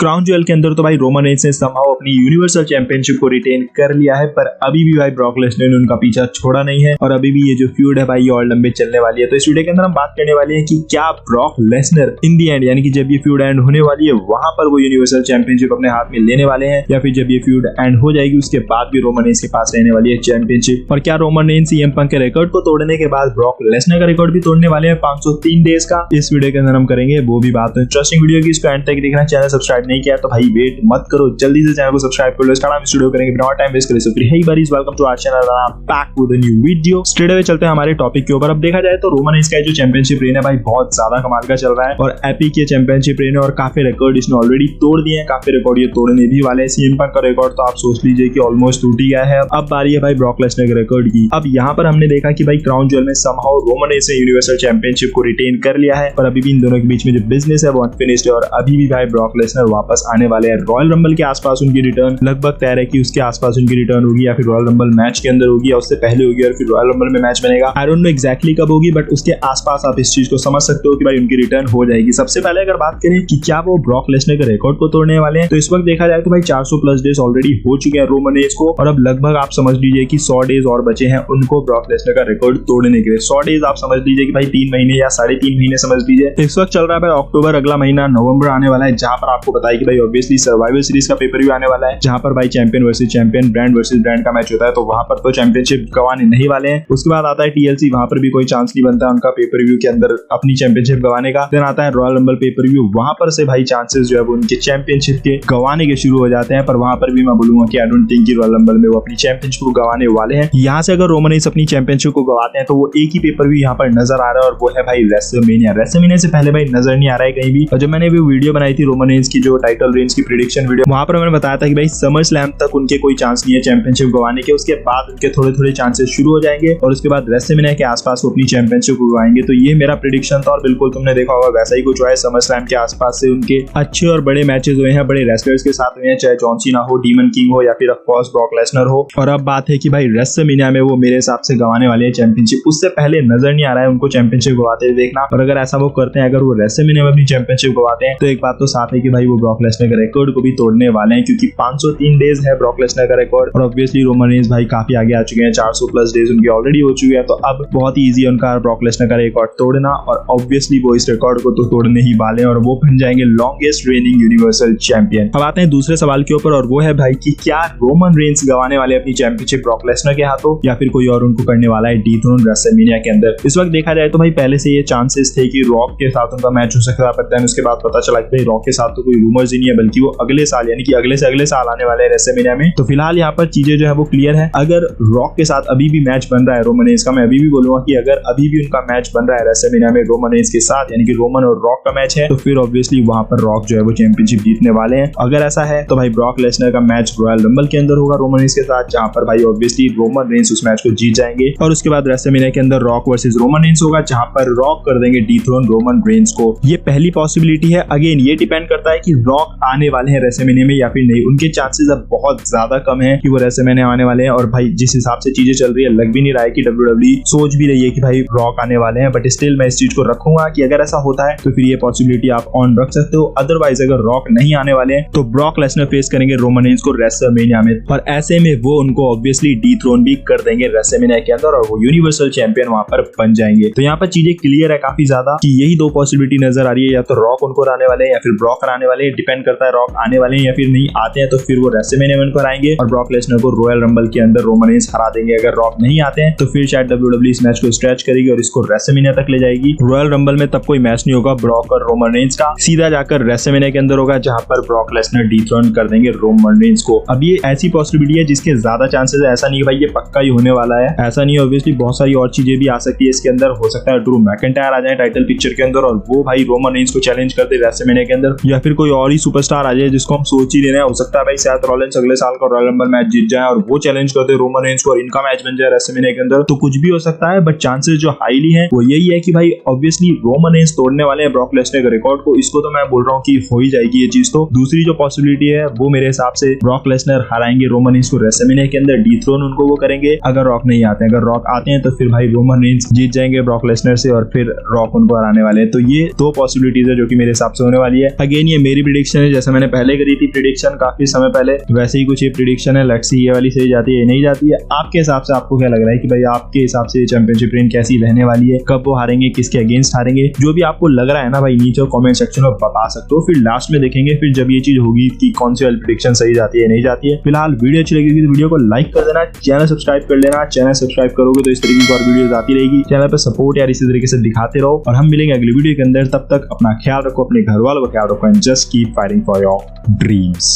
Crown jewel के अंदर तो भाई रोमन रेंस ने समहाउ अपनी यूनिवर्सल चैंपियनशिप को रिटेन कर लिया है, पर अभी भी भाई ब्रॉक लेसनर ने उनका पीछा छोड़ा नहीं है और अभी भी ये जो फ्यूड है भाई ये और लंबे चलने वाली है। तो इस वीडियो के अंदर हम बात करने वाले हैं कि क्या Brock Lesnar in the and यानी कि जब ये फ्यूड एंड होने वाली है वहां पर वो यूनिवर्सल चैंपियनशिप अपने हाथ में लेने वाले हैं, या फिर जब ये फ्यूड एंड हो जाएगी उसके बाद भी रोमन रेंस के पास रहने वाली है चैंपियनशिप। और क्या रोमन रेंस सीएम पंक के रिकॉर्ड को तोड़ने के बाद ब्रॉक लेसनर का रिकॉर्ड भी तोड़ने वाले हैं 503 डेज का? इस वीडियो के अंदर हम करेंगे वो भी बात। इंटरेस्टिंग वीडियो की, इसको एंड तक देखना। चैनल सब्सक्राइब नहीं किया तो भाई वेट मत करो, जल्दी से चैनल को सब्सक्राइब कर लो। स्टार्ट हम स्टूडियो करेंगे बिना टाइम वेस्ट करे। सो फिर hey buddies, welcome to our channel, back with a new video. Straight away चलते हैं हमारे टॉपिक के ऊपर। अब देखा जाए तो रोमन रेंस का जो चैंपियनशिप रेन है भाई बहुत ज्यादा कमाल का चल रहा है और एपिक ये चैंपियनशिप रेन है और काफी रिकॉर्ड इसने ऑलरेडी तोड़ दिए हैं, काफी रिकॉर्ड ये तोड़ने भी वाले हैं। सीएम पंक का रिकॉर्ड तो आप सोच लीजिए कि ऑलमोस्ट टूट ही गया है। अब बारी है भाई ब्रॉक लेसनर के रिकॉर्ड की। अब यहाँ पर हमने देखा कि भाई क्राउन ज्वेल में समहाउ रोमन रेंस ने यूनिवर्सल चैंपियनशिप को रिटेन कर लिया है और अभी भी इन दोनों के बीच में जो बिजनेस है वो अनफिनिश्ड है और अभी भी भाई ब्रॉक लेसनर वापस आने वाले हैं। रॉयल रंबल के आसपास उनकी रिटर्न लगभग तय है कि उसके आसपास उनकी रिटर्न होगी, या फिर रॉयल रंबल मैच के अंदर होगी या उससे पहले होगी और फिर रॉयल रंबल में मैच बनेगा। आई डोंट नो एग्जैक्टली कब होगी, बट उसके आसपास आप इस चीज को समझ सकते हो कि भाई उनकी रिटर्न हो जाएगी। सबसे पहले अगर बात करें कि क्या वो ब्रॉक लेसनर के रिकॉर्ड को तोड़ने वाले हैं, तो इस वक्त देखा जाए तो भाई 400 प्लस डेज ऑलरेडी हो चुके हैं रोमन रेंस को और अब लगभग आप समझ लीजिए कि 100 डेज और बचे हैं उनको ब्रॉक लेसनर का रिकॉर्ड तोड़ने के लिए। 100 डेज आप समझ लीजिए कि भाई 3 महीने या 3.5 महीने समझ लीजिए। इस वक्त चल रहा है भाई अक्टूबर, अगला महीना नवंबर आने वाला है, जहां पर आपको बताया कि भाई ऑब्वियसली सर्वाइवल सीरीज का पेपर भी आने वाला है, जहां पर भाई champion versus champion, brand versus brand का मैच होता है। तो वहां पर तो चैंपियनशिप गंवाने नहीं वाले हैं। उसके बाद आता है टीएलसी, वहां पर भी कोई चांस नहीं बनता उनका पेपर व्यू के अंदर अपनी चैंपियनशिप गंवाने का। देन आता है रॉयल रंबल पेपर व्यू, वहां पर से भाई चांसेस जो है वो उनके चैंपियनशिप के गंवाने के शुरू हो जाते हैं। पर वहां पर भी मैं बोलूंगा कि आई डोंट थिंक कि रॉयल रंबल में वो अपनी चैंपियनशिप को गंवाने वाले हैं। यहाँ से अगर रोमन रेंस अपनी चैंपियनशिप को गंवाते हैं तो वो एक ही पेपर व्यू यहाँ पर नजर आ रहा है और वो है भाई रेसलमेनिया। रेसलमेनिया से पहले भाई नजर नहीं आ रहा है कहीं भी। और जब मैंने भी वीडियो बनाई थी रोमन रेंस की जो टाइटल रेंज की प्रेडिक्शन वीडियो, वहां पर मैंने बताया था कि भाई समर स्लैम तक उनके कोई चांस नहीं है चैंपियनशिप गंवाने के। उसके बाद उनके थोड़े थोड़े चांसेस शुरू हो जाएंगे और उसके बाद रेसलमेनिया के आसपास वो अपनी चैंपियनशिप को गंवाएंगे। तो ये मेरा प्रेडिक्शन था और बिल्कुल तुमने देखा होगा वैसा ही कुछ हुआ है। समर स्लैम के आसपास से उनके अच्छे और बड़े मैचेस हुए हैं, बड़े रेसलर्स के साथ हुए हैं, चाहे जॉन सीना हो, डीमन किंग हो या फिर ऑफ कोर्स ब्रॉक लेसनर हो। और अब बात है कि भाई रेसलमेनिया में वो मेरे हिसाब से गंवाने वाले हैं चैंपियनशिप। उससे पहले नजर नहीं आ रहा है उनको चैंपियनशिप गंवाते हुए देखना। और अगर ऐसा वो करते हैं, अगर वो रेसलमेनिया में अपनी चैंपियनशिप गंवाते हैं, तो एक बात तो साफ है कि भाई वो ब्रॉक लेसनर के रिकॉर्ड को भी तोड़ने वाले हैं, क्योंकि 503 डेज है ब्रॉक लेसनर का रिकॉर्ड और ऑब्वियसली रोमन रेंस भाई काफी आगे आ चुके हैं। 400 प्लस डेज उनकी ऑलरेडी हो चुकी है, तो अब बहुत ही इजी है उनका ब्रॉक लेसनर का रिकॉर्ड तोड़ना और ऑब्वियसली वो इस रिकॉर्ड को तो तोड़ने ही वाले हैं और वो बन जाएंगे लॉन्गेस्ट रेनिंग यूनिवर्सल चैंपियन। अब आते हैं दूसरे सवाल के ऊपर और वो है भाई कि क्या रोमन रेंस गंवाने वाले अपनी चैंपियनशिप ब्रॉक लेसनर के हाथों या फिर कोई और उनको करने वाला है डीथ्रोन रेसलमेनिया के अंदर? इस वक्त देखा जाए तो भाई पहले से ये चांसेस थे कि रॉक के साथ उनका मैच हो सकता है। उसके बाद पता चला कि भाई रॉक के साथ तो कोई रूमर्स ही नहीं है, बल्कि वो अगले साल यानी कि अगले से अगले साल आने वाले हैं रेसलमेनिया में। तो फिलहाल यहाँ पर चीजें जो है वो क्लियर है। अगर रॉक के साथ अभी भी मैच बन रहा है रोमन रेंस का, मैं अभी भी बोलूंगा कि अगर अभी भी उनका मैच बन रहा है रेसलमेनिया में रोमन रेंस के साथ, यानी कि रोमन और रॉक का मैच है, तो फिर ऑब्वियसली वहां पर रॉक जो है वो चैंपियनशिप जीतने वाले हैं। अगर ऐसा है तो भाई ब्रॉक लेसनर का मैच रॉयल रंबल के अंदर होगा रोमन रेंस के साथ, जहां पर भाई ऑब्वियसली रोमन रेंस उस मैच को जीत जाएंगे और उसके बाद रेसलमेनिया के अंदर रॉक वर्सेस रोमन रेंस होगा, जहां पर रॉक कर देंगे डीथ्रोन रोमन रेंस को। ये पहली पॉसिबिलिटी है। अगेन ये डिपेंड करता है कि रॉक आने वाले हैं रेसलमेनिया में या फिर नहीं। उनके चांसेस अब बहुत ज्यादा कम है कि वो रेसलमेनिया आने वाले हैं और भाई जिस हिसाब से चीजें चल रही है लग भी नहीं रहा है कि WWE सोच भी रही है कि भाई रॉक आने वाले हैं। बट स्टिल मैं इस चीज को रखूंगा कि अगर ऐसा होता है तो फिर ये पॉसिबिलिटी आप ऑन रख सकते हो। अदरवाइज अगर रॉक नहीं आने वाले हैं तो ब्रॉक लेसनर फेस करेंगे रोमन रेंस को रेसलमेनिया में और ऐसे में वो उनको ऑब्वियसली डीथ्रोन भी कर देंगे रेसलमेनिया के अंदर और वो यूनिवर्सल चैंपियन वहां पर बन जाएंगे। तो यहाँ पर चीजें क्लियर है काफी ज्यादा कि यही दो पॉसिबिलिटी नजर आ रही है, या तो रॉक उनको आने वाले हैं या फिर ब्रॉक आने वाले हैं। डिपेंड करता है रॉक आने वाले हैं या फिर नहीं आते हैं, तो फिर वो रेसलमेनिया में उनको हराएंगे और ब्रॉक लेसनर को रॉयल रंबल के अंदर रोमन रेंस हरा देंगे। अगर रॉक नहीं आते हैं तो फिर शायद WWE इस मैच को स्ट्रेच करेगी और इसको रेसलमेनिया तक ले जाएगी। रॉयल रंबल में तब कोई मैच नहीं होगा ब्रॉक और रोमन रेंस का, सीधा जाकर रेसलमेनिया के अंदर होगा, जहां पर ब्रॉक लेसनर डीथ्रोन कर देंगे रोमन रेंस को। अब ये ऐसी पॉसिबिलिटी है जिसके ज्यादा चांसेस है, ऐसा नहीं भाई ये पक्का ही होने वाला है, ऐसा नहीं। ऑब्वियसली बहुत सारी और चीजें भी आ सकती है इसके अंदर। हो सकता है ड्रू मैकिंटायर आ जाए टाइटल पिक्चर के अंदर और वो भाई रोमन रेंस को चैलेंज करते रेसलमेनिया के अंदर, या फिर कोई और ही सुपरस्टार आ जाए जिसको हम सोच ही रहे हैं। हो सकता है भाई सेथ रॉलिंस अगले साल का रॉयल रंबल मैच जीत जाए और वो चैलेंज करते रोमन रेंस को और इनका मैच बन जाए रेसलमेनिया के अंदर। तो कुछ भी हो सकता है, बट चांसेस जो हाईली है वो यही है कि भाई ऑब्वियसली रोमन रेंस तोड़ने वाले हैं ब्रॉक लेसनर के रिकॉर्ड को। इसको तो मैं बोल रहा हूँ कि हो ही जाएगी ये चीज। तो दूसरी जो पॉसिबिलिटी है वो मेरे हिसाब से ब्रॉक लेसनर हराएंगे रोमन रेंस को रेसलमेनिया के अंदर, डीथ्रोन उनको वो करेंगे। अगर रॉक नहीं आते हैं, अगर रॉक आते हैं तो फिर भाई रोमन रेंस जीत जाएंगे ब्रॉक लेसनर से और फिर रॉक उनको हराने वाले हैं। तो ये दो पॉसिबिलिटीज है जो कि मेरे हिसाब से होने वाली है। अगेन ये मेरी प्रिडिक्शन है जैसे मैंने पहले करी थी प्रिडिक्शन काफी समय पहले, वैसे ही कुछ ये प्रिडिक्शन है। लेट्स सी ये वाली सीरीज जाती है नहीं जाती है। आपके हिसाब से आपको क्या लग रहा है कि भाई आपके हिसाब से चैंपियनशिप रेन कैसी रहने वाली है, कब वो हारेंगे, किसके अगेंस्ट हारेंगे, जो भी आपको लग रहा है ना भाई नीचे कमेंट सेक्शन में बता सकते हो। फिर लास्ट में देखेंगे फिर जब ये चीज होगी कि कौन सी वाली प्रिडिक्शन सही जाती है नहीं जाती है। फिलहाल वीडियो अच्छी लगेगी तो वीडियो को लाइक कर देना, चैनल सब्सक्राइब कर लेना। चैनल सब्सक्राइब करोगे तो इस तरीके की और वीडियोस आती रहेगी। चैनल पर सपोर्ट यार इसी तरीके से दिखाते रहो और हम मिलेंगे अगली वीडियो के अंदर। तब तक अपना ख्याल रखो, अपने घर वालों का ख्याल रखो and just keep fighting for your dreams.